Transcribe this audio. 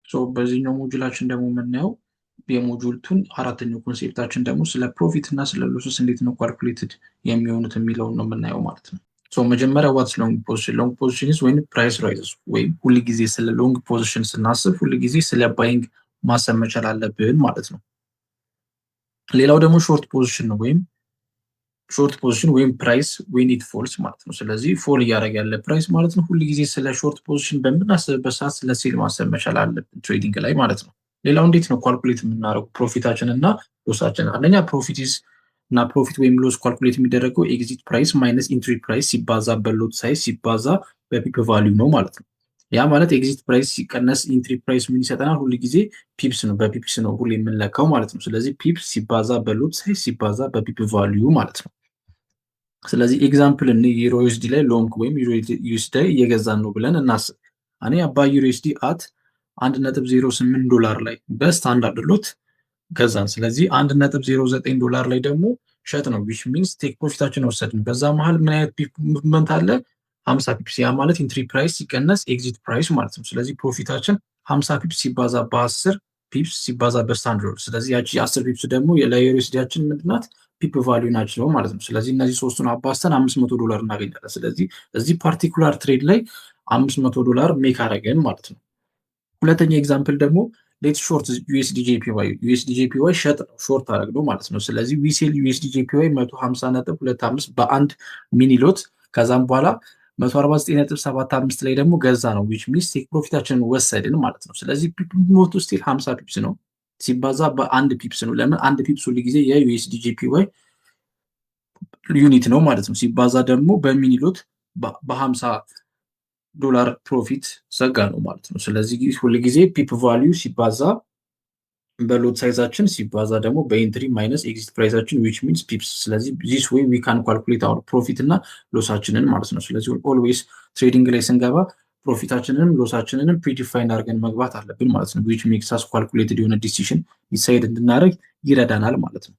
ሶ በዚህኛው ሞጁላችን ደግሞ የምናየው የሞጁልቱን አራተኛው ኮንሴፕታችን ደግሞ ስለ ፕሮፊት እና ስለ ሎስስ እንዴት ነው ካልኩሌትድ የሚሆኑት የሚለውን ነው የምናየው ማለት ነው። ሶ መጀመሪያ ዋትስ ሎንግ ፖዚሽን? ሎንግ ፖዚሽን ወይም ፕራይስ ራይዝስ ወይም ሁልጊዜ ስለ ሎንግ ፖዚሽን ስናስብ ሁልጊዜ ስለ ባይንግ ማሰብ መቻል አለብን ማለት ነው። ሌላው ደግሞ ሾርት ፖዚሽን ነው ወይም ሾርት ፖዚሽን ወይም ፕራይስ ዌን ኢት ፎልስ ማለት ነው። ስለዚህ ፎል እያደረገ ያለ ፕራይስ ማለት ነው። ሁልጊዜ ስለ ሾርት ፖዚሽን በምናስብበት ሰዓት ስለ ሴል ማሰብ መቻል አለብን ትሬዲንግ ላይ ማለት ነው። ሌላው እንዴት ነው ካልኩሌት የምናደርገው ፕሮፊታችን እና ሎሳችን? አንደኛ ፕሮፊትስ እና ፕሮፊት ወይም ሎስ ካልኩሌት የሚደረገው ኤግዚት ፕራይስ ማይነስ ኢንትሪ ፕራይስ ሲባዛ በሎት ሳይዝ ሲባዛ በፒፕ ቫሊዩ ነው ማለት ነው። ያ ማለት ኤግዚት ፕራይስ ሲቀነስ ኢንትሪ ፕራይስ ምን ይሰጠናል? ሁሉ ጊዜ ፒፕስ ነው፣ በፒፕስ ነው ሁሉ የምንለካው ማለት ነው። ስለዚህ ፒፕስ ሲባዛ በሎት ሳይዝ ሲባዛ በፒፕ ቫሊዩ ማለት ነው። ስለዚህ ኤግዛምፕል እኔ ዩሮ ዩኤስዲ ላይ ሎንግ ወይም ዩሮ ዩኤስዲ ላይ እየገዛን ነው ብለን እናስብ። እኔ አባይ ዩሮ ዩኤስዲ አት $1.08 ላይ በስታንዳርድ ሎት ገዛን። ስለዚህ $1.09 ላይ ደግሞ ሸጥ ነው which means ቴክ ፕሮፊታችን ወሰድን። በዛ መሀል ምን አይነት ሙቭመንት አለ? 50 ፒፕስ። ያ ማለት ኢንትሪ ፕራይስ ሲቀነስ ኤግዚት ፕራይስ ማለት ነው። ስለዚህ ፕሮፊታችን 50 ፒፕስ ሲባዛ በ10 ፒፕስ ሲባዛ በስታንዳርድ። ስለዚህ ያቺ 10 ፒፕስ ደግሞ ለዩኤስዲያችን ምንድናት? ፒፕ ቫሊዩ ናቸው ማለት ነው። ስለዚህ እነዚህ ሶስቱን አባስተን $500 እናገኛለን። ስለዚህ እዚህ ፓርቲኩላር ትሬድ ላይ $500 ሜክ አደረገን ማለት ነው። ሁለተኛ ኤግዛምፕል ደግሞ ሌትስ ሾርት ዩኤስዲጄፒዋይ። ዩኤስዲጄፒዋይ ሸጥ ነው ሾርት አደረግ ነው ማለት ነው። ስለዚህ ዊሴል ዩኤስዲጄፒዋይ 150.25 በአንድ ሚኒ ሎት ከዛም በኋላ 149.75 ላይ ደግሞ ገዛ ነው which means ቴክ ፕሮፊታችንን ወሰድን ማለት ነው። ስለዚህ ፒፕ ሞት ውስጥ 50 ፒፕስ ነው ሲባዛ በአንድ ፒፕስ ነው። ለምን? አንድ ፒፕስ ሁሉ ጊዜ የዩኤስዲጄፒዋይ ዩኒት ነው ማለት ነው። ሲባዛ ደግሞ በሚኒ ሎት $50 ፕሮፊት ዘጋ ነው ማለት ነው። ስለዚህ ሁሉ ጊዜ ፒፕ ቫሊዩ ሲባዛ በሎት ሳይዛችን ሲባዛ ደግሞ በኢንትሪ ማይነስ ኤግዚት ፕራይሳችን which means ፒፕስ። ስለዚህ this way we can calculate our ፕሮፊት እና ሎሳችንን ማለት ነው። ስለዚህ ኦልዌይስ ትሬዲንግ ላይ ስንገባ ፕሮፊታችንንም ሎሳችንንም ፕሪዲፋይን አድርገን መግባት አለብን ማለት ነው። which makes us calculated የሆነ ዲሲሽን ዲሳይድ እንድናደርግ ይረዳናል ማለት ነው።